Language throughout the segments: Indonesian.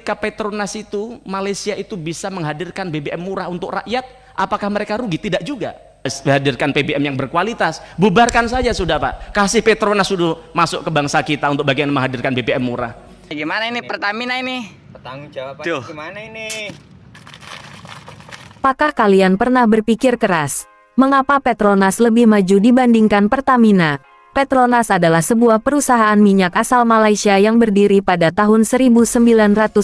Ketika Petronas itu, Malaysia itu bisa menghadirkan BBM murah untuk rakyat, apakah mereka rugi? Tidak juga. Hadirkan BBM yang berkualitas, bubarkan saja sudah Pak. Kasih Petronas dulu masuk ke bangsa kita untuk bagian menghadirkan BBM murah. Gimana ini Pertamina ini? Pertanggung jawabannya gimana ini? Apakah kalian pernah berpikir keras? Mengapa Petronas lebih maju dibandingkan Pertamina? Petronas adalah sebuah perusahaan minyak asal Malaysia yang berdiri pada tahun 1974.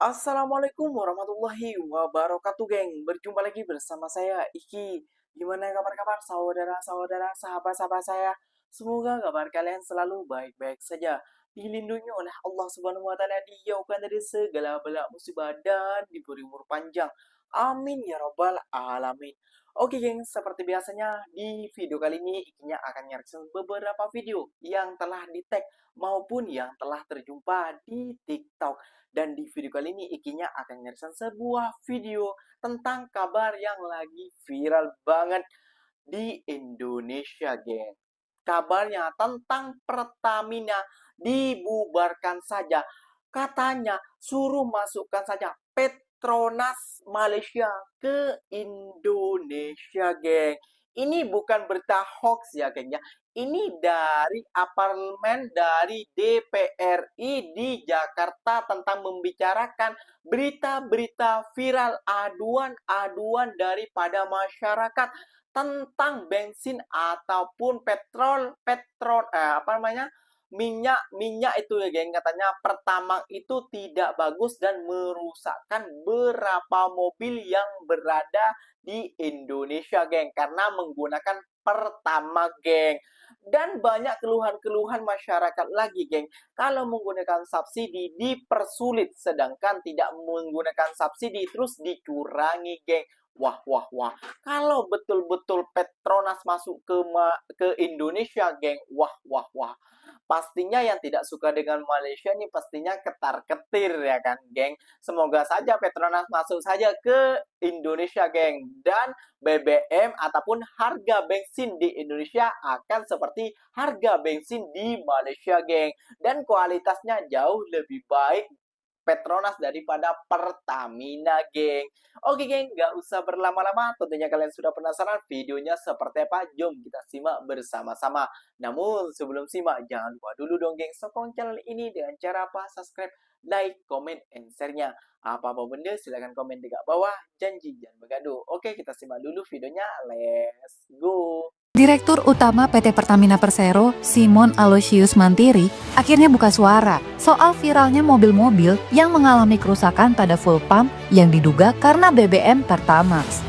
Assalamualaikum warahmatullahi wabarakatuh, geng. Berjumpa lagi bersama saya Iki. Gimana kabar-kabar saudara-saudara, sahabat-sahabat saya? Semoga kabar kalian selalu baik-baik saja, dilindungi oleh Allah Subhanahu wa taala, dijauhkan dari segala bala musibah dan diberi umur panjang. Amin ya rabbal alamin. Oke, geng, seperti biasanya di video kali ini Ikinya akan nge-reaction beberapa video yang telah di-tag maupun yang telah terjumpa di TikTok. Dan di video kali ini Ikinya akan nge-reaction sebuah video tentang kabar yang lagi viral banget di Indonesia, geng. Kabarnya tentang Pertamina dibubarkan saja. Katanya suruh masukkan saja Petronas Malaysia ke Indonesia, geng. Ini bukan berita hoax ya, geng ya. Ini dari apartemen dari DPRI di Jakarta tentang membicarakan berita-berita viral, aduan-aduan daripada masyarakat tentang bensin ataupun minyak itu ya, geng. Katanya Pertamax itu tidak bagus dan merusakkan beberapa mobil yang berada di Indonesia, geng, karena menggunakan Pertamax, geng. Dan banyak keluhan-keluhan masyarakat lagi, geng. Kalau menggunakan subsidi dipersulit, sedangkan tidak menggunakan subsidi terus dikurangi, geng. Wah. Kalau betul-betul Petronas masuk ke Indonesia, geng. Wah. Pastinya yang tidak suka dengan Malaysia nih pastinya ketar-ketir ya kan, geng. Semoga saja Petronas masuk saja ke Indonesia, geng. Dan BBM ataupun harga bensin di Indonesia akan seperti harga bensin di Malaysia, geng. Dan kualitasnya jauh lebih baik Petronas daripada Pertamina, geng. Oke, geng, nggak usah berlama-lama. Tentunya kalian sudah penasaran videonya seperti apa. Jom kita simak bersama-sama. Namun sebelum simak, jangan lupa dulu dong, geng, sokong channel ini dengan cara apa? Subscribe, like, comment, and share-nya. Apa-apa benda silahkan komen di bawah. Janji jangan bergaduh. Oke, kita simak dulu videonya. Let's go. Direktur Utama PT Pertamina Persero, Simon Aloysius Mantiri, akhirnya buka suara soal viralnya mobil-mobil yang mengalami kerusakan pada full pump yang diduga karena BBM Pertamax.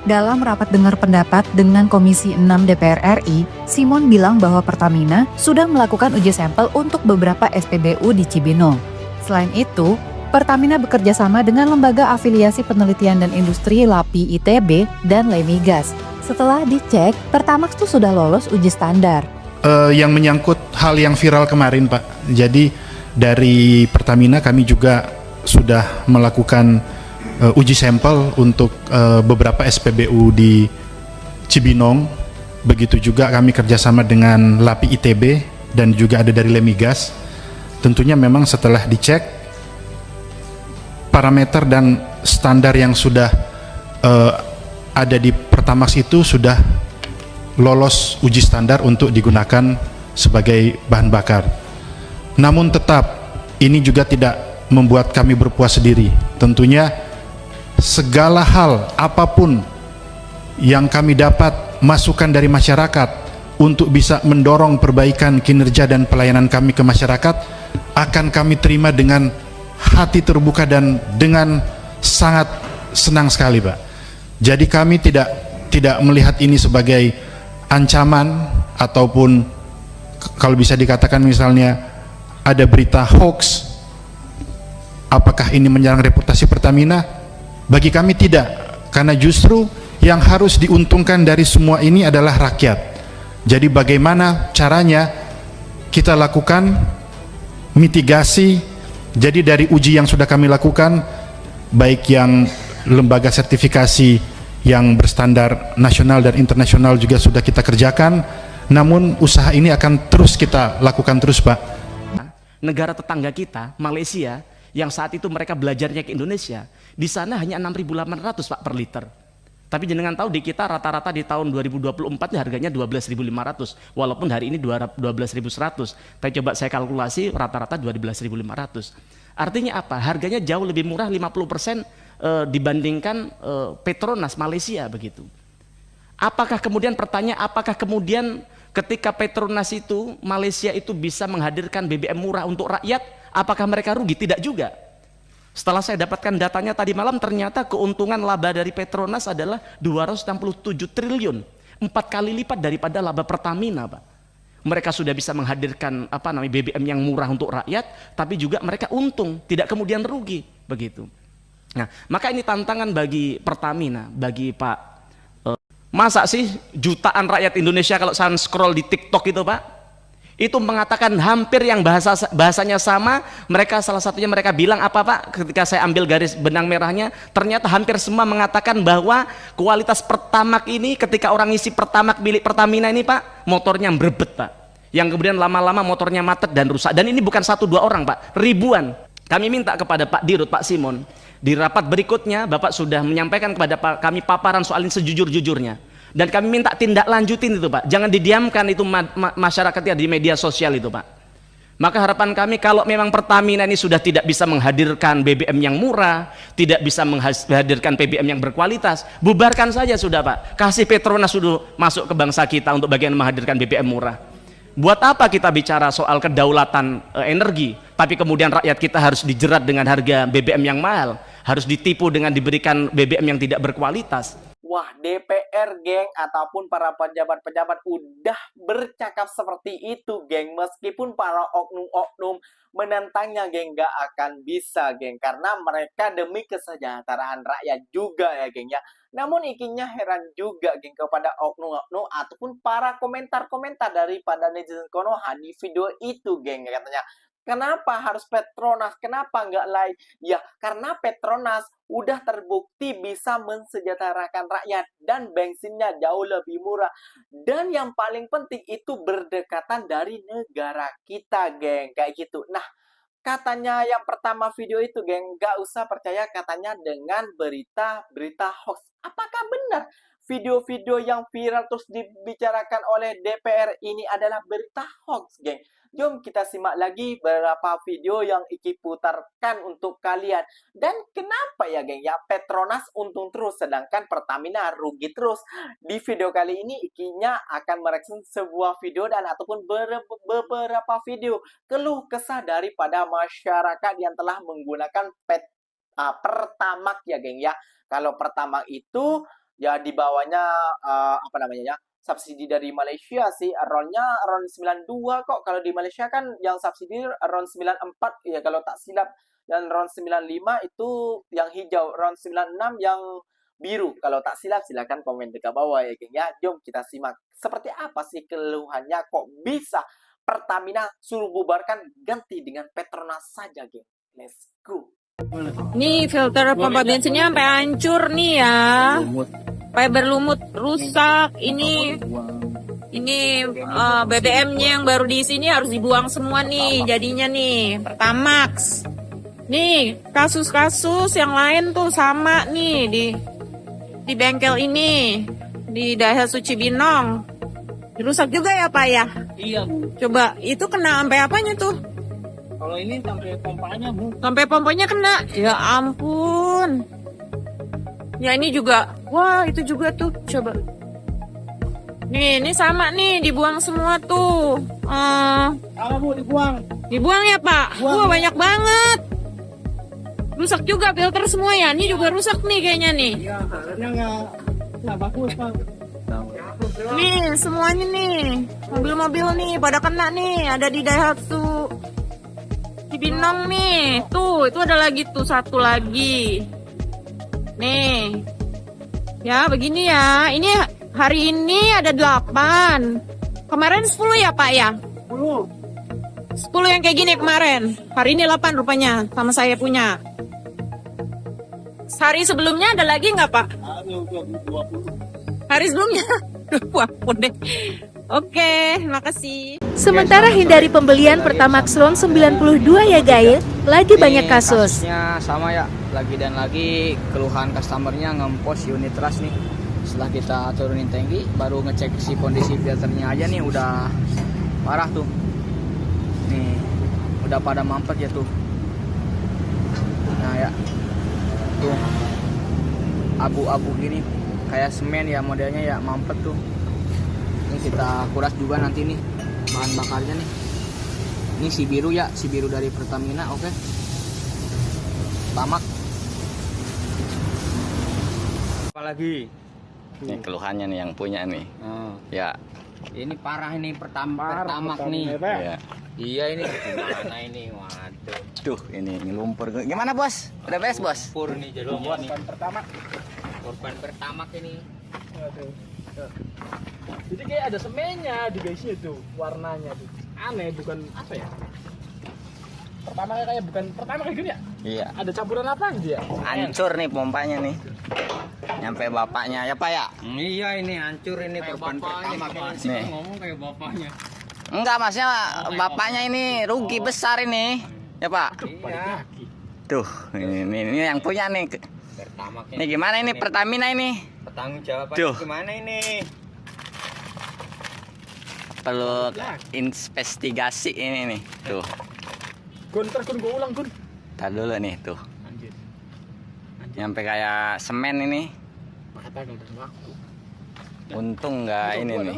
Dalam rapat dengar pendapat dengan Komisi 6 DPR RI, Simon bilang bahwa Pertamina sudah melakukan uji sampel untuk beberapa SPBU di Cibinong. Selain itu, Pertamina bekerja sama dengan Lembaga Afiliasi Penelitian dan Industri LAPI ITB dan Lemigas. Setelah dicek, Pertamax tuh sudah lolos uji standar. Yang menyangkut hal yang viral kemarin, Pak. Jadi dari Pertamina kami juga sudah melakukan uji sampel untuk beberapa SPBU di Cibinong. Begitu juga kami kerjasama dengan LAPI ITB dan juga ada dari Lemigas. Tentunya memang setelah dicek parameter dan standar yang sudah ada di Pertamax itu sudah lolos uji standar untuk digunakan sebagai bahan bakar. Namun tetap ini juga tidak membuat kami berpuas diri. Tentunya segala hal apapun yang kami dapat masukan dari masyarakat untuk bisa mendorong perbaikan kinerja dan pelayanan kami ke masyarakat akan kami terima dengan hati terbuka dan dengan sangat senang sekali, Pak. Jadi kami tidak melihat ini sebagai ancaman ataupun kalau bisa dikatakan misalnya ada berita hoax. Apakah ini menyerang reputasi Pertamina? Bagi kami tidak, karena justru yang harus diuntungkan dari semua ini adalah rakyat. Jadi bagaimana caranya kita lakukan mitigasi. Jadi dari uji yang sudah kami lakukan baik yang lembaga sertifikasi yang berstandar nasional dan internasional juga sudah kita kerjakan, namun usaha ini akan terus kita lakukan terus, Pak. Negara tetangga kita, Malaysia, yang saat itu mereka belajarnya ke Indonesia, di sana hanya 6.800 Pak per liter. Tapi jenengan tahu di kita rata-rata di tahun 2024 harganya 12.500, walaupun hari ini 12.100. Tapi coba saya kalkulasi rata-rata 12.500. Artinya apa? Harganya jauh lebih murah 50% dibandingkan Petronas Malaysia begitu. Apakah kemudian pertanyaan, apakah kemudian ketika Petronas itu Malaysia itu bisa menghadirkan BBM murah untuk rakyat, apakah mereka rugi? Tidak juga. Setelah saya dapatkan datanya tadi malam, ternyata keuntungan laba dari Petronas adalah 267 triliun, 4 kali lipat daripada laba Pertamina, Pak. Mereka sudah bisa menghadirkan BBM yang murah untuk rakyat, tapi juga mereka untung, tidak kemudian rugi begitu. Nah, maka ini tantangan bagi Pertamina, bagi Pak. Masa sih jutaan rakyat Indonesia kalau saya scroll di TikTok itu, Pak, itu mengatakan hampir yang bahasanya sama. Mereka salah satunya mereka bilang apa, Pak? Ketika saya ambil garis benang merahnya, ternyata hampir semua mengatakan bahwa kualitas Pertamax ini ketika orang isi Pertamax milik Pertamina ini, Pak, motornya berbet, Pak. Yang kemudian lama-lama motornya macet dan rusak. Dan ini bukan 1-2 orang, Pak, ribuan. Kami minta kepada Pak Dirut, Pak Simon, di rapat berikutnya Bapak sudah menyampaikan kepada kami paparan soal ini sejujur-jujurnya, dan kami minta tindak lanjutin itu, Pak. Jangan didiamkan itu masyarakatnya di media sosial itu, Pak. Maka harapan kami kalau memang Pertamina ini sudah tidak bisa menghadirkan BBM yang murah, tidak bisa menghadirkan BBM yang berkualitas, bubarkan saja sudah, Pak. Kasih Petronas sudah masuk ke bangsa kita untuk bagian menghadirkan BBM murah. Buat apa kita bicara soal kedaulatan energi, tapi kemudian rakyat kita harus dijerat dengan harga BBM yang mahal, harus ditipu dengan diberikan BBM yang tidak berkualitas. Wah, DPR, geng, ataupun para pejabat-pejabat udah bercakap seperti itu, geng. Meskipun para oknum-oknum menentangnya, geng, gak akan bisa, geng. Karena mereka demi kesejahteraan rakyat juga ya, geng, ya. Namun ikinya heran juga, geng, kepada oknum-oknum ataupun para komentar-komentar daripada netizen Konoha di video itu, geng, katanya. Kenapa harus Petronas? Kenapa nggak lain? Ya, karena Petronas udah terbukti bisa mensejahterakan rakyat dan bensinnya jauh lebih murah. Dan yang paling penting itu berdekatan dari negara kita, geng. Kayak gitu. Nah, katanya yang pertama video itu, geng, nggak usah percaya katanya dengan berita hoax. Apakah benar video-video yang viral terus dibicarakan oleh DPR ini adalah berita hoax, geng? Jom kita simak lagi beberapa video yang Iki putarkan untuk kalian. Dan kenapa ya, geng, ya Petronas untung terus sedangkan Pertamina rugi terus. Di video kali ini Ikinya akan mereaksi sebuah video dan ataupun beberapa video keluh kesah daripada masyarakat yang telah menggunakan Pertamax ya, geng, ya. Kalau Pertamax itu ya di bawahnya subsidi dari Malaysia sih, around 92 kok. Kalau di Malaysia kan yang subsidi around 94 ya kalau tak silap, dan around 95 itu yang hijau, around 96 yang biru kalau tak silap. Silahkan komen dekat bawah ya, geng, ya. Jom kita simak seperti apa sih keluhannya, kok bisa Pertamina suruh bubarkan ganti dengan Petronas saja, geng. Let's go. Nih filter pompa bensinnya sampai hancur nih ya, sampai berlumut rusak. Ini BBM-nya yang baru diisi ini harus dibuang semua nih jadinya nih Pertamax. Nih kasus-kasus yang lain tuh sama nih di bengkel ini di Daihatsu Cibinong dirusak juga ya, Pak ya? Iya, Bu. Coba itu kena sampai apanya tuh? Kalau ini sampai pompanya, Bu. Sampai pompanya kena. Ya ampun. Ya ini juga. Wah, itu juga tuh. Coba. Nih, ini sama nih, dibuang semua tuh. Kalau Bu dibuang. Dibuang ya, Pak? Wah, banyak banget. Rusak juga filter semua ya. Ini juga rusak nih kayaknya nih. Iya, filternya nggak bagus, Pak. Nih, semuanya nih. Mobil-mobil nih pada kena nih, ada di Daihatsu Cibinong nih. Tuh, itu ada lagi tuh satu lagi. Nih. Ya, begini ya. Ini hari ini ada 8. Kemarin 10 ya, Pak ya? 10. 10 yang kayak gini kemarin. Hari ini 8 rupanya sama saya punya. Hari sebelumnya ada lagi nggak, Pak? Hari sebelumnya? Wah, deh. Oke, makasih. Sementara hindari pembelian Pertamax RON 92 ya guys, lagi banyak kasus. Kasusnya sama ya, lagi dan lagi keluhan customernya ngepost unit trust nih. Setelah kita turunin tangki, baru ngecek si kondisi filternya aja nih udah parah tuh. Nih, udah pada mampet ya tuh. Nah ya, tuh abu-abu gini, kayak semen ya modelnya ya, mampet tuh. Ini kita kuras juga nanti nih bahan bakarnya nih. Ini si biru ya, si biru dari Pertamina, oke. Tamak. Apalagi? Ini keluhannya nih yang punya nih. Ya. Ini parah ini Pertamak nih. Ya. Iya ini gimana ini? Waduh. Duh, ini ngelumpur. Gimana, Bos? Udah beres, Bos? Lumpur nih jadi korban Pertamak. Korban Pertamak ini. Waduh. Jadi kayak ada semennya di guysnya tuh, warnanya tuh aneh, bukan apa ya? Pertama kayak bukan pertama kayak gini ya? Iya. Ada campuran apa gitu ya? Hancur nih pompanya nih. Nyampe bapaknya ya Pak ya? Iya ini hancur ini korban Pertamak nih. Ngomong kayak bapaknya. Enggak, Masnya bapaknya ini rugi besar ini. Ya Pak? Iya. Tuh, ini yang punya nih. Pertama Ini gimana ini Pertamina ini? Pertanggung jawaban gimana ini? Perlu investigasi ini nih. Tuh. Gun gue ulang Gun. Tar dulu nih tuh. Anjir. Nyampe kayak semen ini. Kata udah ngaku. Untung nggak ini nih.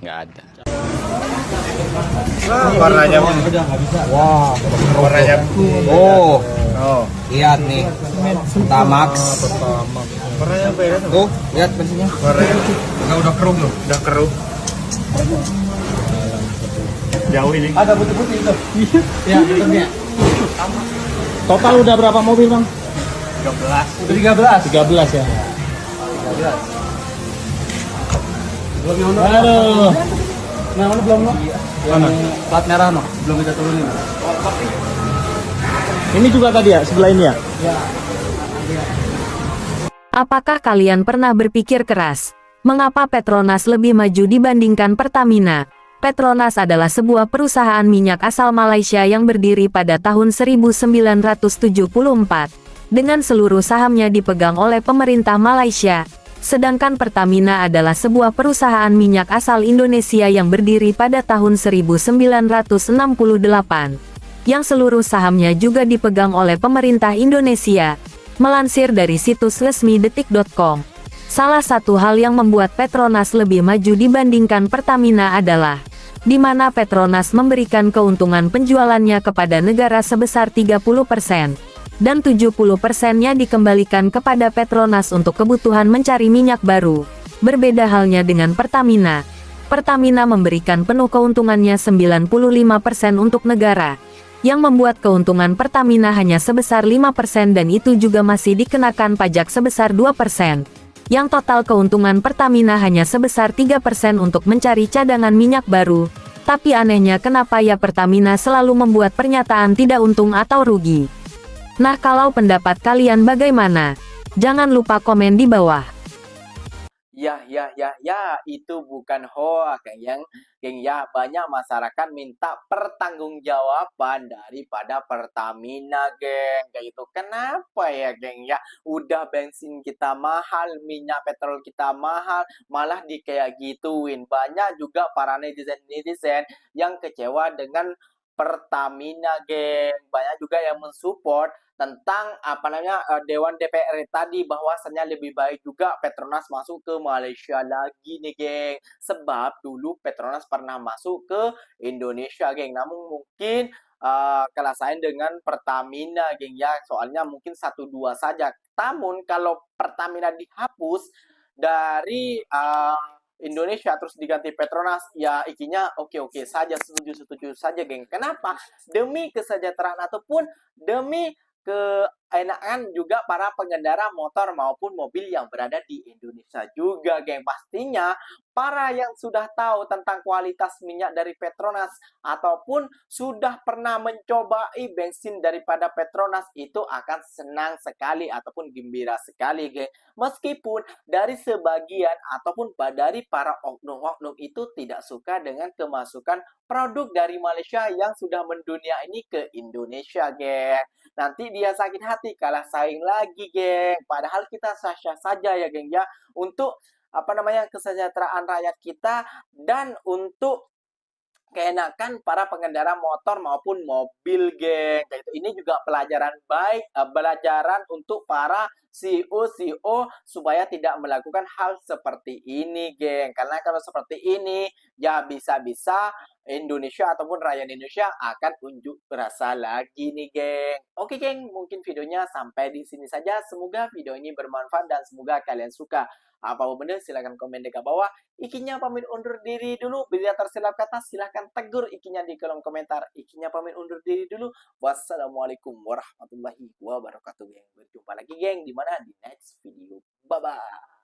Nggak ada. Warnanya wah, warnanya Lihat nih. Pertamax. warnanya beda tuh. Tuh, lihat bensinnya. Warnanya udah keruh loh, udah keruh. Jauh ini. Ada putih-putih itu. Iya, bentuknya. Total udah berapa mobil, Bang? 13. Udah 13 ya. 13. Belum yang aduh. Nah, mana belum, Bang? Mana? Plat merah, no? Belum kita turunin. Ini juga tadi ya, sebelah ini ya? Iya. Apakah kalian pernah berpikir keras? Mengapa Petronas lebih maju dibandingkan Pertamina? Petronas adalah sebuah perusahaan minyak asal Malaysia yang berdiri pada tahun 1974, dengan seluruh sahamnya dipegang oleh pemerintah Malaysia. Sedangkan Pertamina adalah sebuah perusahaan minyak asal Indonesia yang berdiri pada tahun 1968, yang seluruh sahamnya juga dipegang oleh pemerintah Indonesia. Melansir dari situs resmi detik.com, salah satu hal yang membuat Petronas lebih maju dibandingkan Pertamina adalah di mana Petronas memberikan keuntungan penjualannya kepada negara sebesar 30%, dan 70%-nya dikembalikan kepada Petronas untuk kebutuhan mencari minyak baru. Berbeda halnya dengan Pertamina. Pertamina memberikan penuh keuntungannya 95% untuk negara, yang membuat keuntungan Pertamina hanya sebesar 5% dan itu juga masih dikenakan pajak sebesar 2%. Yang total keuntungan Pertamina hanya sebesar 3% untuk mencari cadangan minyak baru. Tapi anehnya kenapa ya Pertamina selalu membuat pernyataan tidak untung atau rugi? Nah, kalau pendapat kalian bagaimana? Jangan lupa komen di bawah. Ya, itu bukan hoax, geng ya. Banyak masyarakat minta pertanggungjawaban daripada Pertamina, geng. Kayak itu. Kenapa ya, geng ya? Udah bensin kita mahal, minyak petrol kita mahal, malah di kayak gituin. Banyak juga para netizen yang kecewa dengan Pertamina, geng. Banyak juga yang mensupport tentang Dewan DPR tadi, bahwasannya lebih baik juga Petronas masuk ke Malaysia lagi nih, geng. Sebab dulu Petronas pernah masuk ke Indonesia, geng. Namun mungkin kalah saing dengan Pertamina, geng ya. Soalnya mungkin 1-2 saja. Namun kalau Pertamina dihapus dari Indonesia terus diganti Petronas, ya ikinya oke saja, setuju saja, geng. Kenapa? Demi kesejahteraan ataupun demi keenakan juga para pengendara motor maupun mobil yang berada di Indonesia juga, geng. Pastinya para yang sudah tahu tentang kualitas minyak dari Petronas ataupun sudah pernah mencobai bensin daripada Petronas itu akan senang sekali ataupun gembira sekali, geng. Meskipun dari sebagian ataupun dari para oknum-oknum itu tidak suka dengan kemasukan produk dari Malaysia yang sudah mendunia ini ke Indonesia, geng. Nanti dia sakit hati kalah saing lagi, geng. Padahal kita sah-sah saja ya, geng ya, untuk kesejahteraan rakyat kita dan untuk keenakan para pengendara motor maupun mobil, geng. Ini juga pelajaran baik, pelajaran untuk para CEO supaya tidak melakukan hal seperti ini, geng. Karena kalau seperti ini, ya bisa-bisa Indonesia ataupun rakyat Indonesia akan unjuk rasa lagi nih, geng. Oke, geng, mungkin videonya sampai di sini saja. Semoga video ini bermanfaat dan semoga kalian suka. Apa benar, silahkan komen di bawah. Ikinya pamit undur diri dulu. Bila tersilap kata, silahkan tegur Ikinya di kolom komentar. Ikinya pamit undur diri dulu. Wassalamualaikum warahmatullahi wabarakatuh, geng. Berjumpa lagi, geng, di mana? Di next video. Bye-bye.